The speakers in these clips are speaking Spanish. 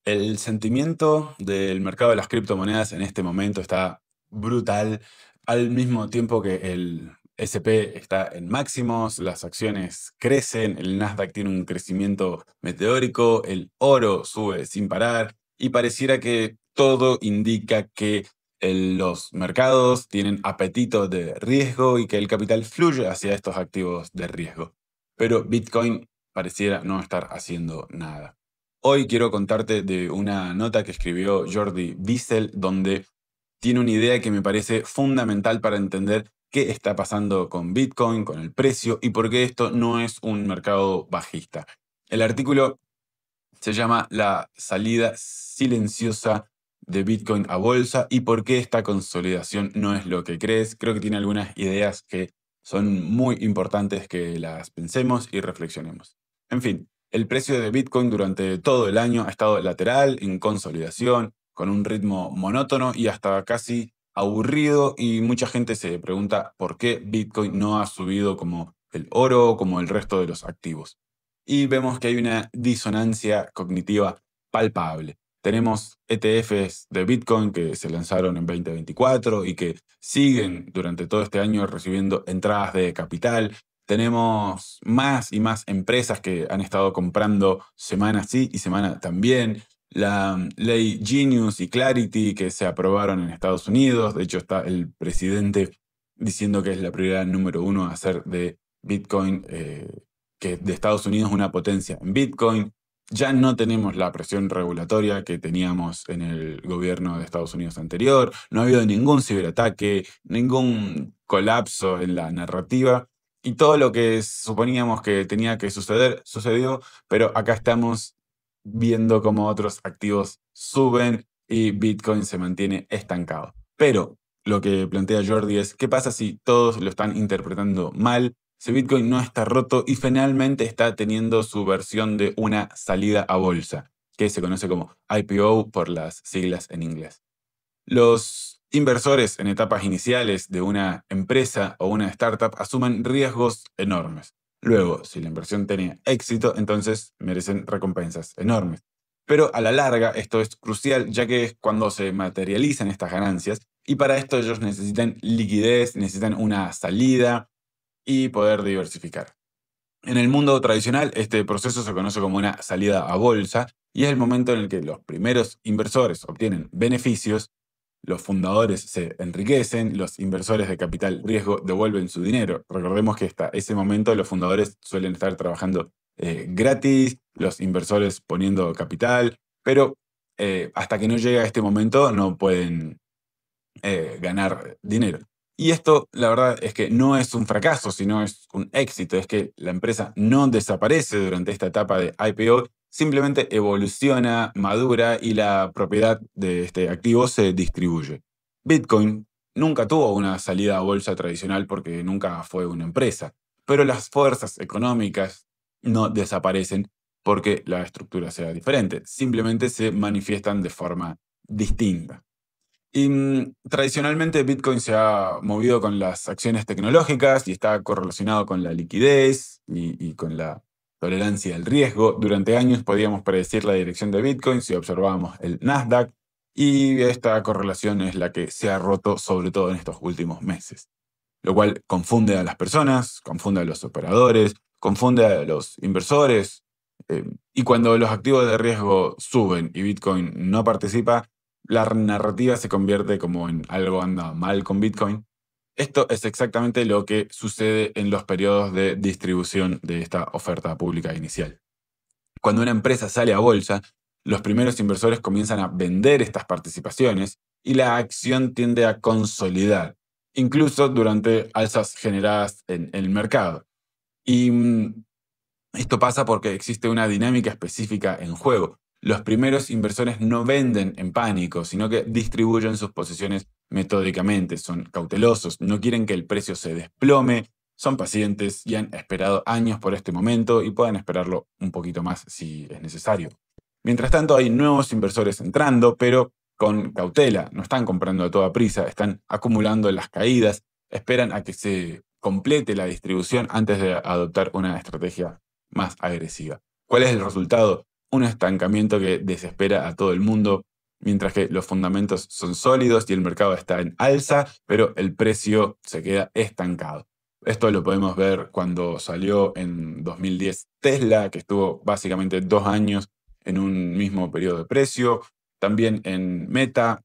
El sentimiento del mercado de las criptomonedas en este momento está brutal, al mismo tiempo que el SP está en máximos, las acciones crecen, el Nasdaq tiene un crecimiento meteórico, el oro sube sin parar y pareciera que todo indica que los mercados tienen apetito de riesgo y que el capital fluye hacia estos activos de riesgo. Pero Bitcoin pareciera no estar haciendo nada. Hoy quiero contarte de una nota que escribió Jordi Wiesel, donde tiene una idea que me parece fundamental para entender qué está pasando con Bitcoin, con el precio y por qué esto no es un mercado bajista. El artículo se llama La salida silenciosa de Bitcoin a bolsa y por qué esta consolidación no es lo que crees. Creo que tiene algunas ideas que son muy importantes que las pensemos y reflexionemos. En fin, el precio de Bitcoin durante todo el año ha estado lateral, en consolidación, con un ritmo monótono y hasta casi aburrido, y mucha gente se pregunta por qué Bitcoin no ha subido como el oro o como el resto de los activos. Y vemos que hay una disonancia cognitiva palpable. Tenemos ETFs de Bitcoin que se lanzaron en 2024 y que siguen durante todo este año recibiendo entradas de capital. Tenemos más y más empresas que han estado comprando semana sí y semana también. La ley Genius y Clarity que se aprobaron en Estados Unidos. De hecho, está el presidente diciendo que es la prioridad número uno hacer de Bitcoin, que de Estados Unidos una potencia en Bitcoin. Ya no tenemos la presión regulatoria que teníamos en el gobierno de Estados Unidos anterior. No ha habido ningún ciberataque, ningún colapso en la narrativa. Y todo lo que suponíamos que tenía que suceder, sucedió, pero acá estamos viendo cómo otros activos suben y Bitcoin se mantiene estancado. Pero lo que plantea Jordi es, ¿qué pasa si todos lo están interpretando mal? Si Bitcoin no está roto y finalmente está teniendo su versión de una salida a bolsa, que se conoce como IPO por las siglas en inglés. Los inversores en etapas iniciales de una empresa o una startup asumen riesgos enormes. Luego, si la inversión tiene éxito, entonces merecen recompensas enormes. Pero a la larga esto es crucial, ya que es cuando se materializan estas ganancias, y para esto ellos necesitan liquidez, necesitan una salida y poder diversificar. En el mundo tradicional, este proceso se conoce como una salida a bolsa y es el momento en el que los primeros inversores obtienen beneficios, los fundadores se enriquecen, los inversores de capital riesgo devuelven su dinero. Recordemos que hasta ese momento los fundadores suelen estar trabajando gratis, los inversores poniendo capital, pero hasta que no llega este momento no pueden ganar dinero. Y esto, la verdad, es que no es un fracaso, sino es un éxito. Es que la empresa no desaparece durante esta etapa de IPO, simplemente evoluciona, madura y la propiedad de este activo se distribuye. Bitcoin nunca tuvo una salida a bolsa tradicional porque nunca fue una empresa, pero las fuerzas económicas no desaparecen porque la estructura sea diferente, simplemente se manifiestan de forma distinta. Y tradicionalmente Bitcoin se ha movido con las acciones tecnológicas y está correlacionado con la liquidez y con la tolerancia al riesgo. Durante años podíamos predecir la dirección de Bitcoin si observábamos el Nasdaq, y esta correlación es la que se ha roto sobre todo en estos últimos meses, lo cual confunde a las personas, confunde a los operadores, confunde a los inversores. Y cuando los activos de riesgo suben y Bitcoin no participa, la narrativa se convierte como en algo anda mal con Bitcoin. Esto es exactamente lo que sucede en los periodos de distribución de esta oferta pública inicial. Cuando una empresa sale a bolsa, los primeros inversores comienzan a vender estas participaciones y la acción tiende a consolidar, incluso durante alzas generadas en el mercado. Y esto pasa porque existe una dinámica específica en juego. Los primeros inversores no venden en pánico, sino que distribuyen sus posiciones metódicamente, son cautelosos, no quieren que el precio se desplome, son pacientes y han esperado años por este momento y pueden esperarlo un poquito más si es necesario. Mientras tanto, hay nuevos inversores entrando, pero con cautela, no están comprando a toda prisa, están acumulando las caídas, esperan a que se complete la distribución antes de adoptar una estrategia más agresiva. ¿Cuál es el resultado? un estancamiento que desespera a todo el mundo, mientras que los fundamentos son sólidos y el mercado está en alza, pero el precio se queda estancado. Esto lo podemos ver cuando salió en 2010 Tesla, que estuvo básicamente 2 años en un mismo periodo de precio. También en Meta,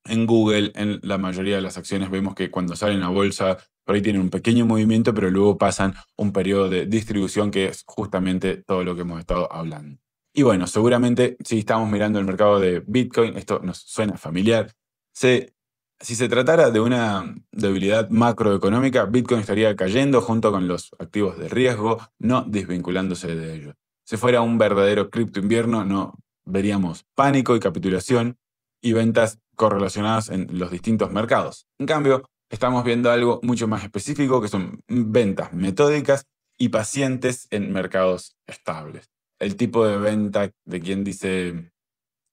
en Google, en la mayoría de las acciones vemos que cuando salen a bolsa, por ahí tienen un pequeño movimiento, pero luego pasan un periodo de distribución que es justamente todo lo que hemos estado hablando. Y bueno, seguramente si estamos mirando el mercado de Bitcoin, esto nos suena familiar. Si se tratara de una debilidad macroeconómica, Bitcoin estaría cayendo junto con los activos de riesgo, no desvinculándose de ellos. Si fuera un verdadero cripto invierno, no veríamos pánico y capitulación y ventas correlacionadas en los distintos mercados. En cambio, estamos viendo algo mucho más específico, que son ventas metódicas y pacientes en mercados estables. El tipo de venta de quien dice,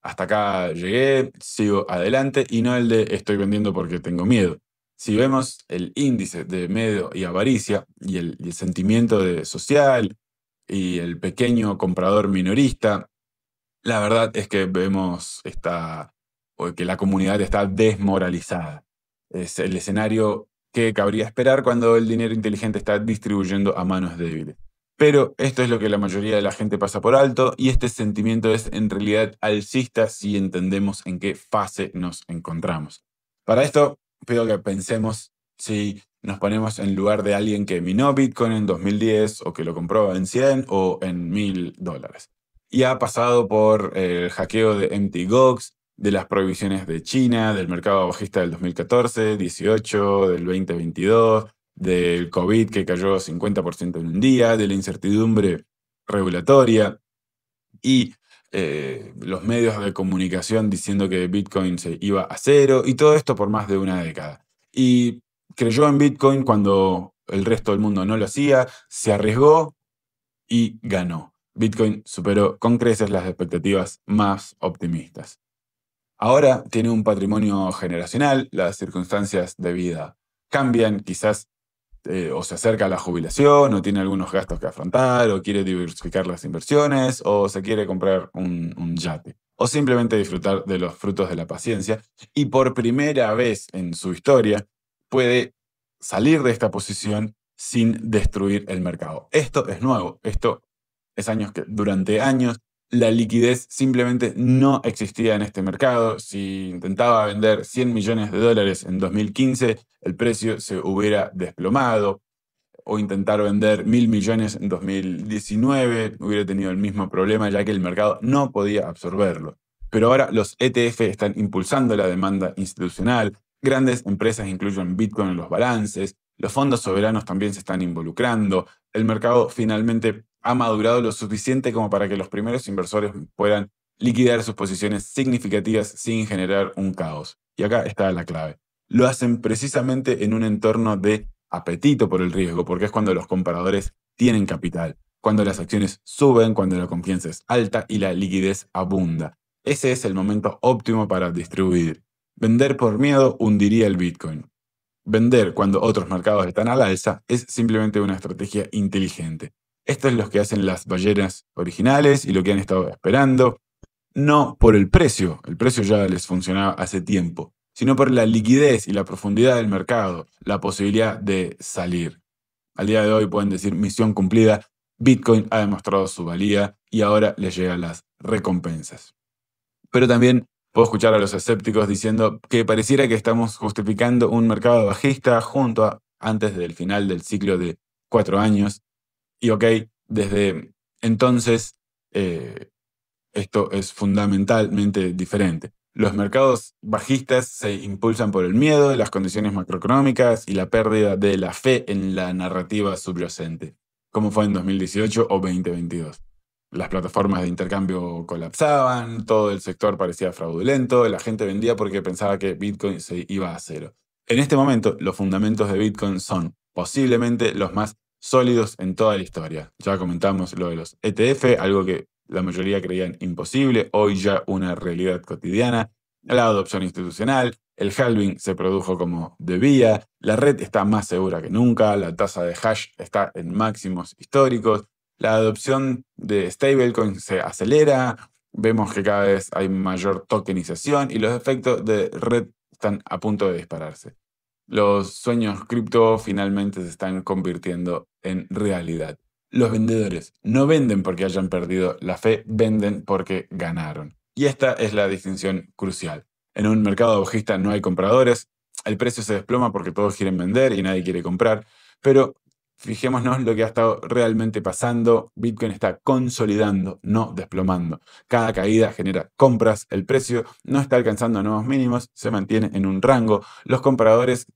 hasta acá llegué, sigo adelante, y no el de estoy vendiendo porque tengo miedo. Si vemos el índice de miedo y avaricia y el sentimiento social y el pequeño comprador minorista, la verdad es que vemos o que la comunidad está desmoralizada. Es el escenario que cabría esperar cuando el dinero inteligente está distribuyendo a manos débiles. Pero esto es lo que la mayoría de la gente pasa por alto, y este sentimiento es en realidad alcista si entendemos en qué fase nos encontramos. Para esto, pido que pensemos si nos ponemos en lugar de alguien que minó Bitcoin en 2010 o que lo compró en 100 o en $1000. Y ha pasado por el hackeo de Mt. Gox, de las prohibiciones de China, del mercado bajista del 2014, 18, del 2022, del COVID que cayó 50% en un día, de la incertidumbre regulatoria y los medios de comunicación diciendo que Bitcoin se iba a cero, y todo esto por más de una década. Y creyó en Bitcoin cuando el resto del mundo no lo hacía, se arriesgó y ganó. Bitcoin superó con creces las expectativas más optimistas. Ahora tiene un patrimonio generacional, las circunstancias de vida cambian, quizás o se acerca a la jubilación, o tiene algunos gastos que afrontar, o quiere diversificar las inversiones, o se quiere comprar un yate, o simplemente disfrutar de los frutos de la paciencia, y por primera vez en su historia puede salir de esta posición sin destruir el mercado. Esto es nuevo, esto es que durante años la liquidez simplemente no existía en este mercado. Si intentaba vender $100 millones en 2015, el precio se hubiera desplomado. O intentar vender 1.000 millones en 2019, hubiera tenido el mismo problema, ya que el mercado no podía absorberlo. Pero ahora los ETF están impulsando la demanda institucional, grandes empresas incluyen Bitcoin en los balances, los fondos soberanos también se están involucrando, el mercado finalmente ha madurado lo suficiente como para que los primeros inversores puedan liquidar sus posiciones significativas sin generar un caos. Y acá está la clave. Lo hacen precisamente en un entorno de apetito por el riesgo, porque es cuando los compradores tienen capital, cuando las acciones suben, cuando la confianza es alta y la liquidez abunda. Ese es el momento óptimo para distribuir. Vender por miedo hundiría el Bitcoin. Vender cuando otros mercados están al alza es simplemente una estrategia inteligente. Esto es lo que hacen las ballenas originales y lo que han estado esperando, no por el precio ya les funcionaba hace tiempo, sino por la liquidez y la profundidad del mercado, la posibilidad de salir. Al día de hoy pueden decir misión cumplida, Bitcoin ha demostrado su valía y ahora les llegan las recompensas. Pero también puedo escuchar a los escépticos diciendo que pareciera que estamos justificando un mercado bajista antes del final del ciclo de 4 años. Y ok, desde entonces esto es fundamentalmente diferente. Los mercados bajistas se impulsan por el miedo, las condiciones macroeconómicas y la pérdida de la fe en la narrativa subyacente, como fue en 2018 o 2022. Las plataformas de intercambio colapsaban, todo el sector parecía fraudulento, la gente vendía porque pensaba que Bitcoin se iba a cero. En este momento, los fundamentos de Bitcoin son posiblemente los más sólidos en toda la historia. Ya comentamos lo de los ETF, algo que la mayoría creían imposible, hoy ya una realidad cotidiana. La adopción institucional, el halving se produjo como debía, la red está más segura que nunca, la tasa de hash está en máximos históricos, La adopción de stablecoins se acelera, vemos que cada vez hay mayor tokenización y los efectos de red están a punto de dispararse. Los sueños cripto finalmente se están convirtiendo en realidad. Los vendedores no venden porque hayan perdido la fe, venden porque ganaron. Y esta es la distinción crucial. En un mercado bajista no hay compradores, el precio se desploma porque todos quieren vender y nadie quiere comprar, pero fijémonos lo que ha estado realmente pasando. Bitcoin está consolidando, no desplomando. Cada caída genera compras, el precio no está alcanzando nuevos mínimos, se mantiene en un rango. Los compradores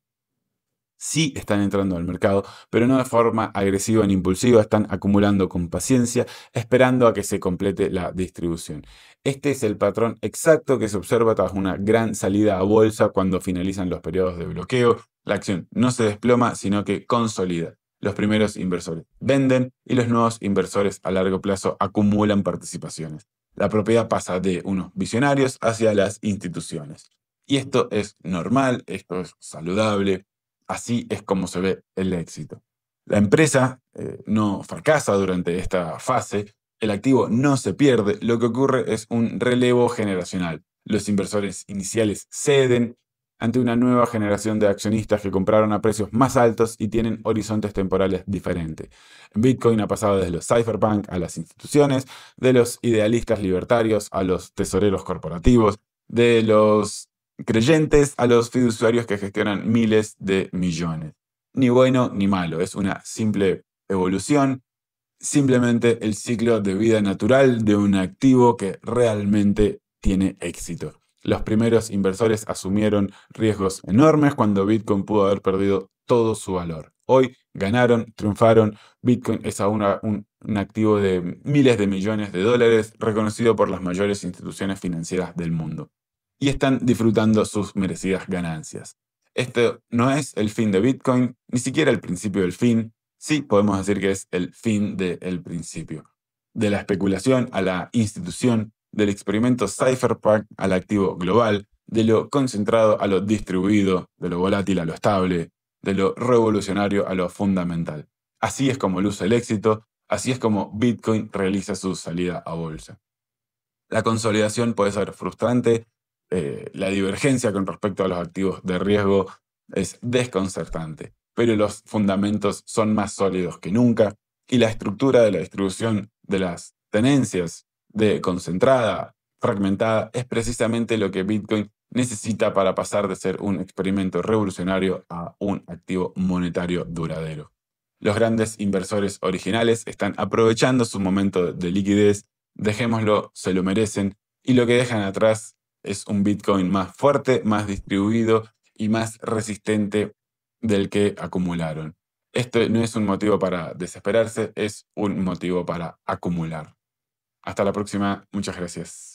sí están entrando al mercado, pero no de forma agresiva ni impulsiva, están acumulando con paciencia, esperando a que se complete la distribución. Este es el patrón exacto que se observa tras una gran salida a bolsa cuando finalizan los periodos de bloqueo. La acción no se desploma, sino que consolida. Los primeros inversores venden y los nuevos inversores a largo plazo acumulan participaciones. La propiedad pasa de unos visionarios hacia las instituciones. Y esto es normal, esto es saludable. Así es como se ve el éxito. La empresa no fracasa durante esta fase, el activo no se pierde, lo que ocurre es un relevo generacional. Los inversores iniciales ceden ante una nueva generación de accionistas que compraron a precios más altos y tienen horizontes temporales diferentes. Bitcoin ha pasado desde los cypherpunk a las instituciones, de los idealistas libertarios a los tesoreros corporativos, de los creyentes a los fiduciarios que gestionan miles de millones. Ni bueno ni malo, es una simple evolución, simplemente el ciclo de vida natural de un activo que realmente tiene éxito. Los primeros inversores asumieron riesgos enormes cuando Bitcoin pudo haber perdido todo su valor. Hoy ganaron, triunfaron. Bitcoin es ahora un activo de miles de millones de dólares, reconocido por las mayores instituciones financieras del mundo. Y están disfrutando sus merecidas ganancias. Esto no es el fin de Bitcoin, ni siquiera el principio del fin. Sí, podemos decir que es el fin del principio. De la especulación a la institución, del experimento cypherpunk al activo global, de lo concentrado a lo distribuido, de lo volátil a lo estable, de lo revolucionario a lo fundamental. Así es como luce el éxito, así es como Bitcoin realiza su salida a bolsa. La consolidación puede ser frustrante, la divergencia con respecto a los activos de riesgo es desconcertante, pero los fundamentos son más sólidos que nunca y la estructura de la distribución de las tenencias de concentrada, fragmentada, es precisamente lo que Bitcoin necesita para pasar de ser un experimento revolucionario a un activo monetario duradero. Los grandes inversores originales están aprovechando su momento de liquidez, dejémoslo, se lo merecen, y lo que dejan atrás es un Bitcoin más fuerte, más distribuido y más resistente del que acumularon. Esto no es un motivo para desesperarse, es un motivo para acumular. Hasta la próxima, muchas gracias.